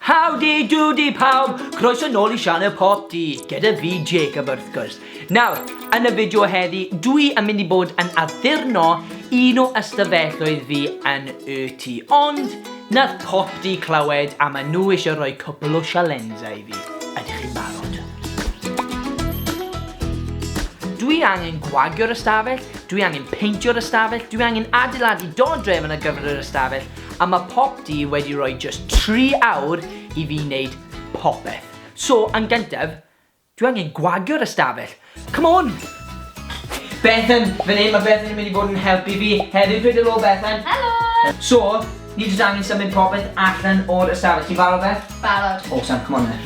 Howdy doody pawb, croeso nôl I sianel PopT, gyda fi Jacob wrth gwrs. Nawr, yn y fideo heddi, dwi yn mynd I bod yn addurno un o ystafelloedd fi yn YT. Ond, nath PopT clywed a maen nhw eisiau rhoi cwpl o sialensau I fi. Ydych chi'n barod? Dwi angen gwagio'r ystafell, dwi angen peintio'r ystafell, dwi angen adeiladu dodrefn ar gyfer yr ystafell, a mae PopT wedi rhoi just 3 awr I fi wneud popeth. So, yn gyntaf, dwi angen gwagio'r ystafell. Come on! Bethan, fan hyn mae Bethan yn mynd I fod yn helpu fi. Heddiw, dweud helo Bethan. Helo! So, ni jyst angen symud popeth allan o'r ystafell. Ti'n barod Beth? Barod. Awesome, come on then.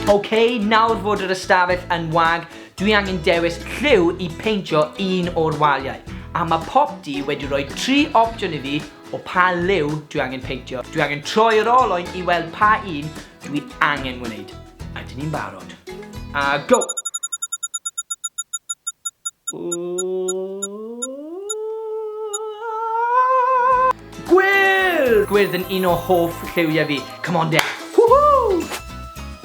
OK, nawr fod yr ystafell yn wag, dwi angen dewis lliw I peintio un o'r waliau. A mae PopT wedi rhoi 3 opsiwn I fi o pa liw dwi angen peintio. Dwi angen troi'r olwyn I weld pa un dwi angen wneud. Ydyn ni'n barod? A go! Gwyrdd! Gwyrdd yn un o hoff lliwiau fi. Come on, de. Woohoo!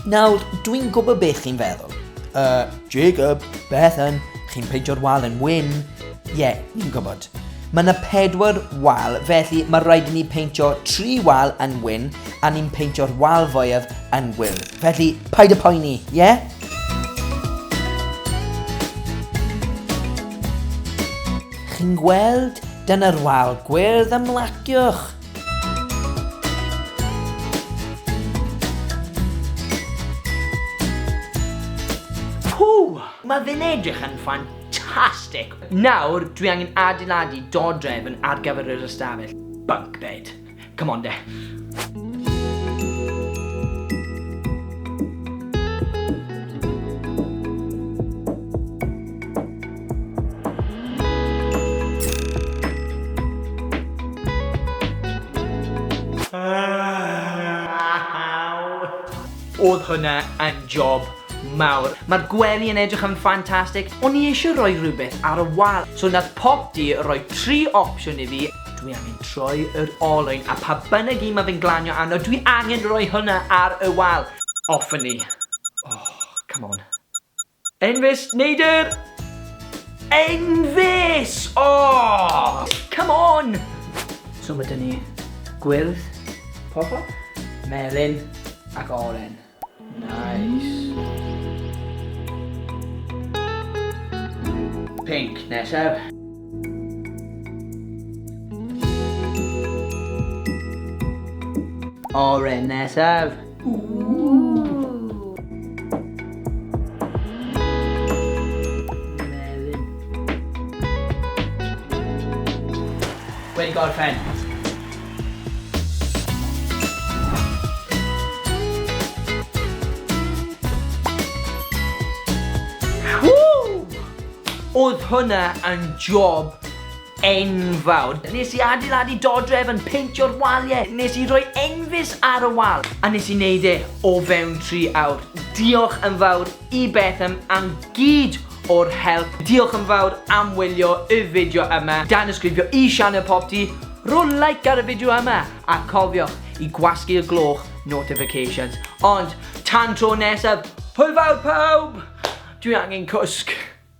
Nawr, dwi'n gwybod beth chi'n feddwl. Jacob, Bethan, chi'n peintio'r wal yn wyn. Ie, ni'n gwybod. Mae yna 4 wal, felly mae rhaid I ni peintio 3 wal yn wyn a ni'n peintio'r wal fwyaf yn gwyrdd. Felly, paid y poeni, ie? Chi'n gweld? Dyna'r wal gwyrdd ymlaciwch. Mae fe'n edrych yn ffantastig. Nawr, dwi angen adeiladu dodrefn ar gyfer yr ystafell. Bunk bed. Come on, de. Oedd hwnna yn job mawr. Mae'r gwely yn edrych yn ffantastig. O'n I eisiau rhoi rhywbeth ar y wal. So nath PopT rhoi 3 opsiwn I fi. Dwi angen troi yr olwyn a pa bynnag I mae fe'n glanio arno, dwi angen rhoi hwnna ar y wal. Off ni. Oh, come on. Enfys, neidr! Enfys! Oh! Come on! So mae dyn ni gwyrdd, popol, melyn ac oren. Nice. Pink nesaf. Oren nesaf. Melyn. Wedi gorffen. Oedd hwnna yn job enfawr. Nes I adeiladu dodrefn, peintio'r waliau. Nes I rhoi enfys ar y wal. A nes I wneud o fewn 3 awr. Diolch yn fawr I Bethan am gyd o'r help. Diolch yn fawr am wylio y fideo yma. Tanysgrifio I sianel PopT. Ro like ar y fideo yma. A cofiwch I gwasgu'r gloch notifications. Ond tan tro nesaf, hwyl fawr pawb! Dwi angen cwsg.